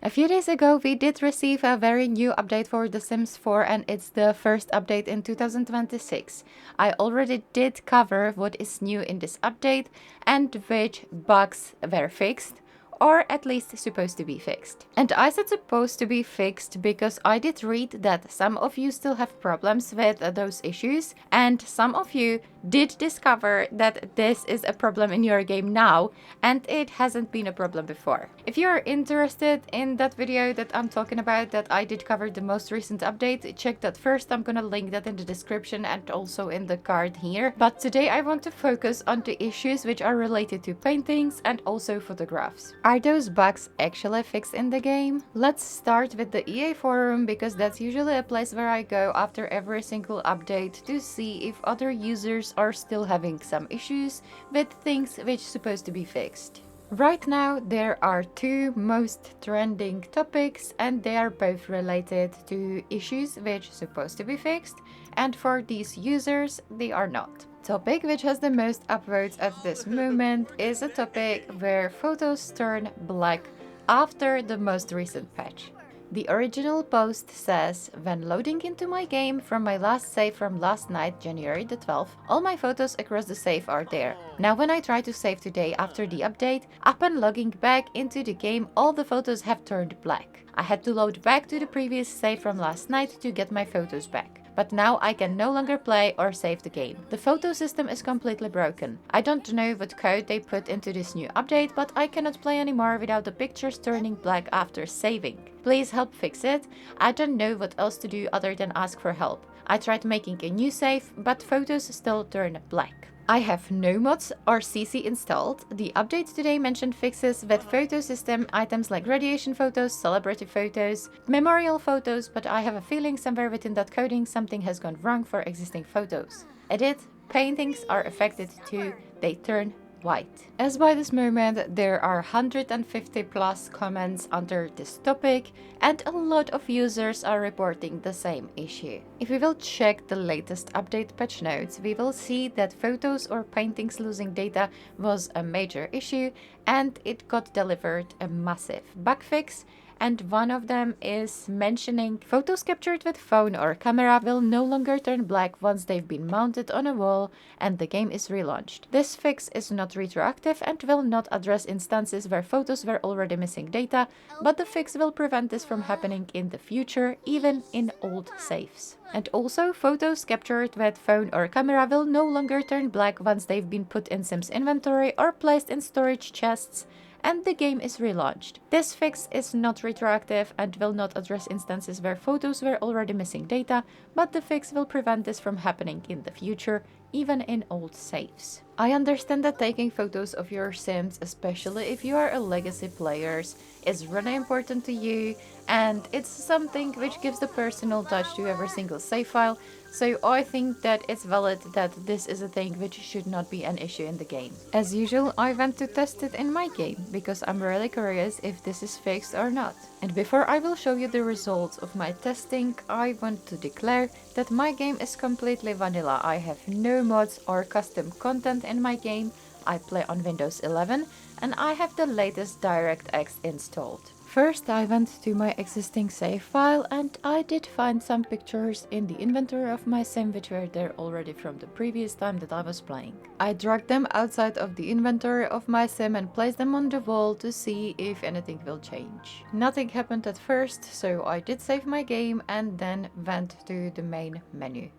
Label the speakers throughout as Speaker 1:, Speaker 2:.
Speaker 1: A few days ago, we did receive a very new update for The Sims 4 and it's the first update in 2026. I already did cover what is new in this update and which bugs were fixed, or at least supposed to be fixed. And I said supposed to be fixed because I did read that some of you still have problems with those issues, and some of you did discover that this is a problem in your game now, and it hasn't been a problem before. If you are interested in that video that I'm talking about, that I did cover the most recent update, check that first. I'm gonna link that in the description and also in the card here. But today I want to focus on the issues which are related to paintings and also photographs. Are those bugs actually fixed in the game? Let's start with the EA forum, because that's usually a place where I go after every single update to see if other users are still having some issues with things which are supposed to be fixed. Right now there are two most trending topics and they are both related to issues which are supposed to be fixed, and for these users they are not. Topic which has the most upvotes at this moment is a topic where photos turn black after the most recent patch. The original post says, when loading into my game from my last save from last night, January the 12th, all my photos across the save are there. Now when I try to save today after the update, upon logging back into the game, all the photos have turned black. I had to load back to the previous save from last night to get my photos back. But now I can no longer play or save the game. The photo system is completely broken. I don't know what code they put into this new update, but I cannot play anymore without the pictures turning black after saving. Please help fix it. I don't know what else to do other than ask for help. I tried making a new save, but photos still turn black. I have no mods or CC installed. The update today mentioned fixes with photo system items like radiation photos, celebrity photos, memorial photos, but I have a feeling somewhere within that coding something has gone wrong for existing photos. Edit, paintings are affected too, they turn white. As by this moment there are 150 plus comments under this topic and a lot of users are reporting the same issue. If we will check the latest update patch notes, we will see that photos or paintings losing data was a major issue and it got delivered a massive bug fix. And one of them is mentioning photos captured with phone or camera will no longer turn black once they've been mounted on a wall and the game is relaunched. This fix is not retroactive and will not address instances where photos were already missing data, but the fix will prevent this from happening in the future, even in old saves. And also, photos captured with phone or camera will no longer turn black once they've been put in Sims inventory or placed in storage chests and the game is relaunched. This fix is not retroactive and will not address instances where photos were already missing data, but the fix will prevent this from happening in the future, even in old saves. I understand that taking photos of your Sims, especially if you are a legacy player, is really important to you, and it's something which gives the personal touch to every single save file, so I think that it's valid that this is a thing which should not be an issue in the game. As usual, I went to test it in my game, because I'm really curious if this is fixed or not. And before I will show you the results of my testing, I want to declare that my game is completely vanilla. I have no mods or custom content in my game. I play on Windows 11 and I have the latest DirectX installed. First, I went to my existing save file and I did find some pictures in the inventory of my sim which were there already from the previous time that I was playing. I dragged them outside of the inventory of my sim and placed them on the wall to see if anything will change. Nothing happened at first, so I did save my game and then went to the main menu.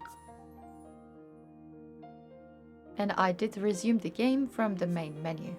Speaker 1: And I did resume the game from the main menu.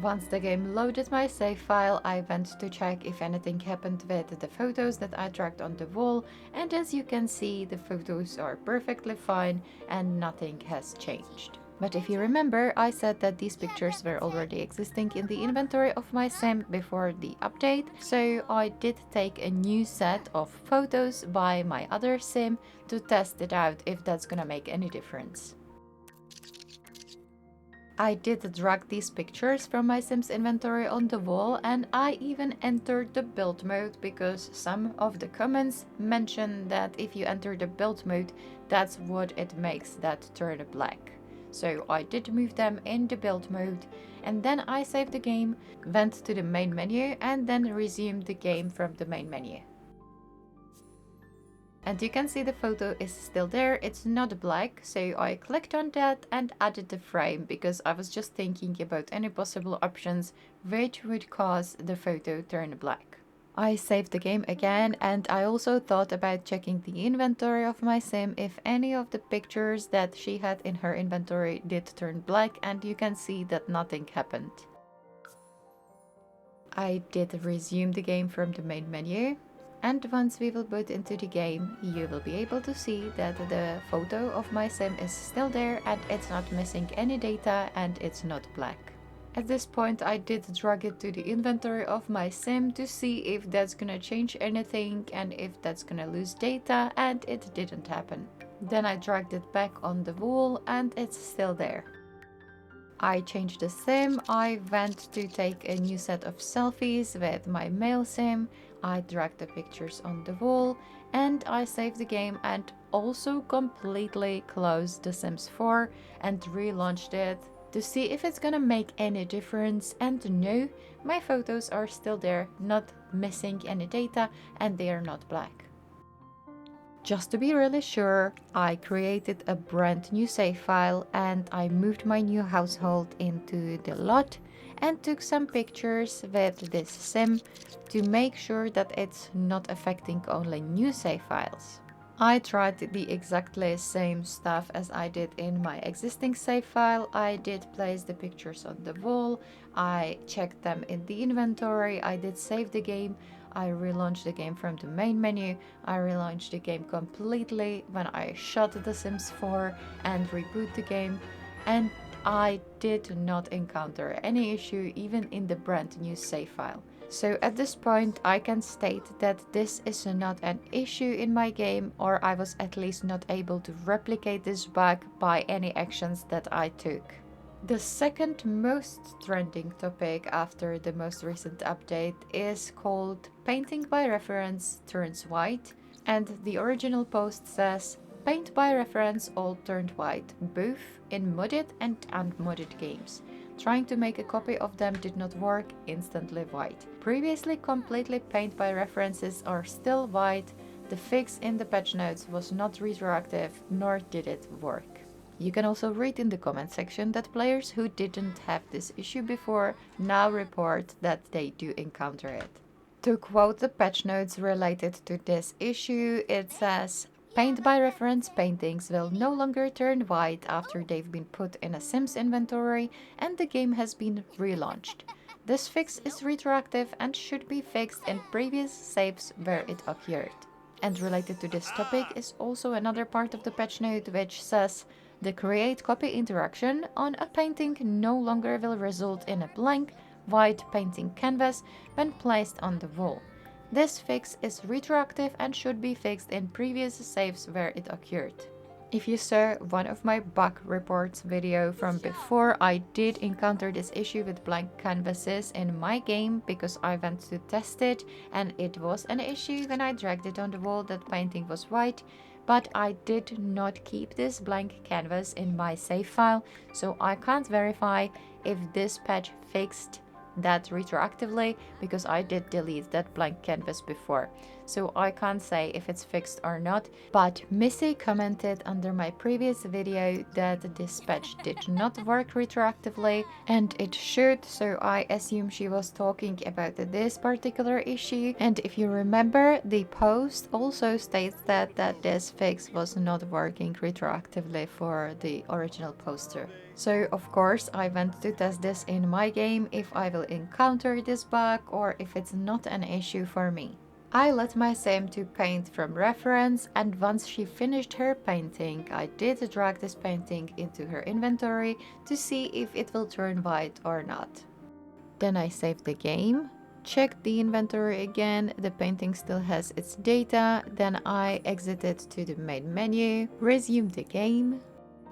Speaker 1: Once the game loaded my save file, I went to check if anything happened with the photos that I dragged on the wall, and as you can see, the photos are perfectly fine and nothing has changed. But if you remember, I said that these pictures were already existing in the inventory of my sim before the update, so I did take a new set of photos by my other sim to test it out if that's gonna make any difference. I did drag these pictures from my Sims inventory on the wall, and I even entered the build mode because some of the comments mention that if you enter the build mode, that's what it makes that turn black. So I did move them in the build mode, and then I saved the game, went to the main menu, and then resumed the game from the main menu. And you can see the photo is still there, it's not black, so I clicked on that and added the frame because I was just thinking about any possible options which would cause the photo turn black. I saved the game again, and I also thought about checking the inventory of my sim if any of the pictures that she had in her inventory did turn black, and you can see that nothing happened. I did resume the game from the main menu. And once we will boot into the game, you will be able to see that the photo of my sim is still there and it's not missing any data and it's not black. At this point I did drag it to the inventory of my sim to see if that's gonna change anything and if that's gonna lose data, and it didn't happen. Then I dragged it back on the wall and it's still there. I changed the sim, I went to take a new set of selfies with my male sim, I dragged the pictures on the wall, and I saved the game and also completely closed The Sims 4 and relaunched it to see if it's gonna make any difference, and no, my photos are still there, not missing any data, and they are not black. Just to be really sure, I created a brand new save file and I moved my new household into the lot and took some pictures with this sim to make sure that it's not affecting only new save files. I tried the exactly same stuff as I did in my existing save file. I did place the pictures on the wall, I checked them in the inventory, I did save the game, I relaunched the game from the main menu, I relaunched the game completely when I shut The Sims 4 and reboot the game, and I did not encounter any issue even in the brand new save file. So at this point I can state that this is not an issue in my game, or I was at least not able to replicate this bug by any actions that I took. The second most trending topic after the most recent update is called Painting by Reference Turns White, and the original post says Paint by Reference all turned white, both in modded and unmodded games. Trying to make a copy of them did not work, instantly white. Previously completely paint by references are still white. The fix in the patch notes was not retroactive, nor did it work. You can also read in the comment section that players who didn't have this issue before now report that they do encounter it. To quote the patch notes related to this issue, it says, Paint by reference paintings will no longer turn white after they've been put in a Sims inventory and the game has been relaunched. This fix is retroactive and should be fixed in previous saves where it occurred. And related to this topic is also another part of the patch note which says, the create copy interaction on a painting no longer will result in a blank, white painting canvas when placed on the wall. This fix is retroactive and should be fixed in previous saves where it occurred. If you saw one of my bug reports video from before, I did encounter this issue with blank canvases in my game because I went to test it and it was an issue when I dragged it on the wall that painting was white, but I did not keep this blank canvas in my save file, so I can't verify if this patch fixed that retroactively because I did delete that blank canvas before, so I can't say if it's fixed or not. But Missy commented under my previous video that this patch did not work retroactively, and it should, so I assume she was talking about this particular issue. And if you remember, the post also states that this fix was not working retroactively for the original poster. So of course I went to test this in my game if I will encounter this bug or if it's not an issue for me. I let my sim to paint from reference, and once she finished her painting, I did drag this painting into her inventory to see if it will turn white or not. Then I saved the game, checked the inventory again, the painting still has its data, then I exited to the main menu, resumed the game.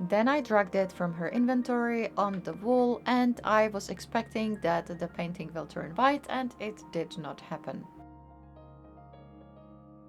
Speaker 1: Then I dragged it from her inventory on the wall, and I was expecting that the painting will turn white, and it did not happen.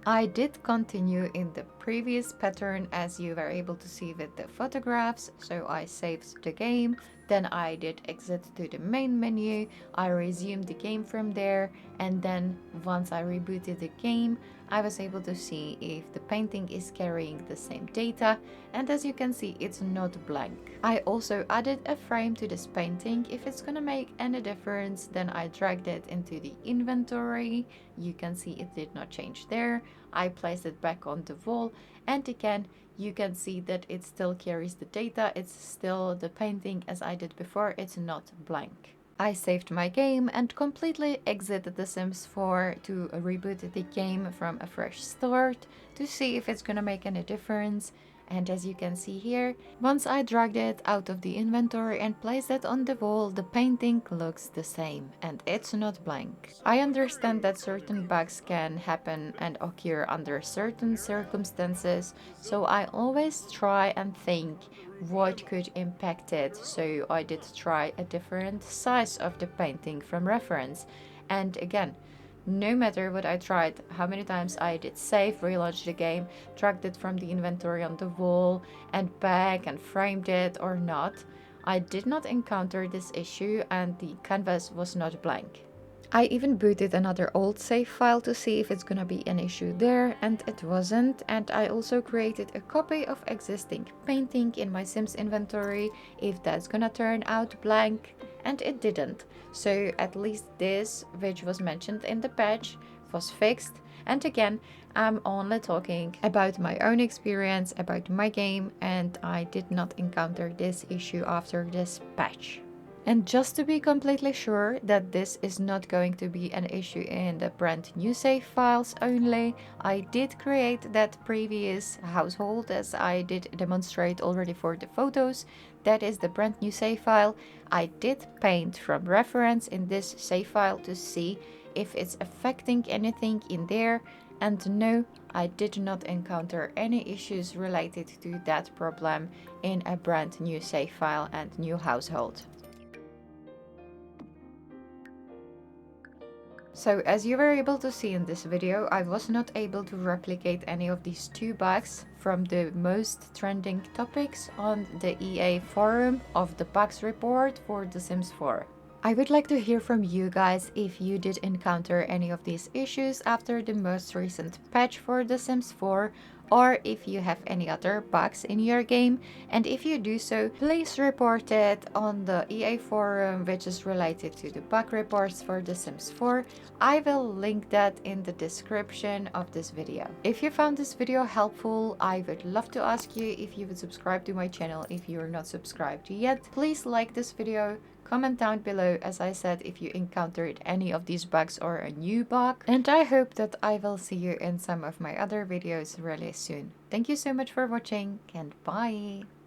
Speaker 1: I did continue in the previous pattern as you were able to see with the photographs, so I saved the game, Then I did exit to the main menu, I resumed the game from there, and then once I rebooted the game, I was able to see if the painting is carrying the same data, and as you can see, it's not blank. I also added a frame to this painting. If it's gonna make any difference, then I dragged it into the inventory. You can see it did not change there. I placed it back on the wall, and again, you can see that it still carries the data. It's still the painting as I did before. It's not blank. I saved my game and completely exited The Sims 4 to reboot the game from a fresh start to see if it's gonna make any difference. And as you can see here, once I dragged it out of the inventory and placed it on the wall, the painting looks the same and it's not blank. I understand that certain bugs can happen and occur under certain circumstances, so I always try and think what could impact it. So I did try a different size of the painting from reference. And again, no matter what I tried, how many times I did save, relaunch the game, dragged it from the inventory on the wall and back and framed it or not, I did not encounter this issue and the canvas was not blank. I even booted another old save file to see if it's gonna be an issue there, and it wasn't. And I also created a copy of existing painting in my Sims inventory if that's gonna turn out blank, and it didn't. So at least this, which was mentioned in the patch, was fixed. And again, I'm only talking about my own experience, about my game, and I did not encounter this issue after this patch. And just to be completely sure that this is not going to be an issue in the brand new save files only, I did create that previous household as I did demonstrate already for the photos. That is the brand new save file. I did paint from reference in this save file to see if it's affecting anything in there, and no, I did not encounter any issues related to that problem in a brand new save file and new household. So as you were able to see in this video, I was not able to replicate any of these two bugs from the most trending topics on the EA forum of the bugs report for The Sims 4. I would like to hear from you guys if you did encounter any of these issues after the most recent patch for The Sims 4, or if you have any other bugs in your game, and if you do so, please report it on the EA forum which is related to the bug reports for The Sims 4. I will link that in the description of this video. If you found this video helpful, I would love to ask you if you would subscribe to my channel if you are not subscribed yet. Please like this video, comment down below, as I said, if you encountered any of these bugs or a new bug. And I hope that I will see you in some of my other videos really soon. Thank you so much for watching, and bye!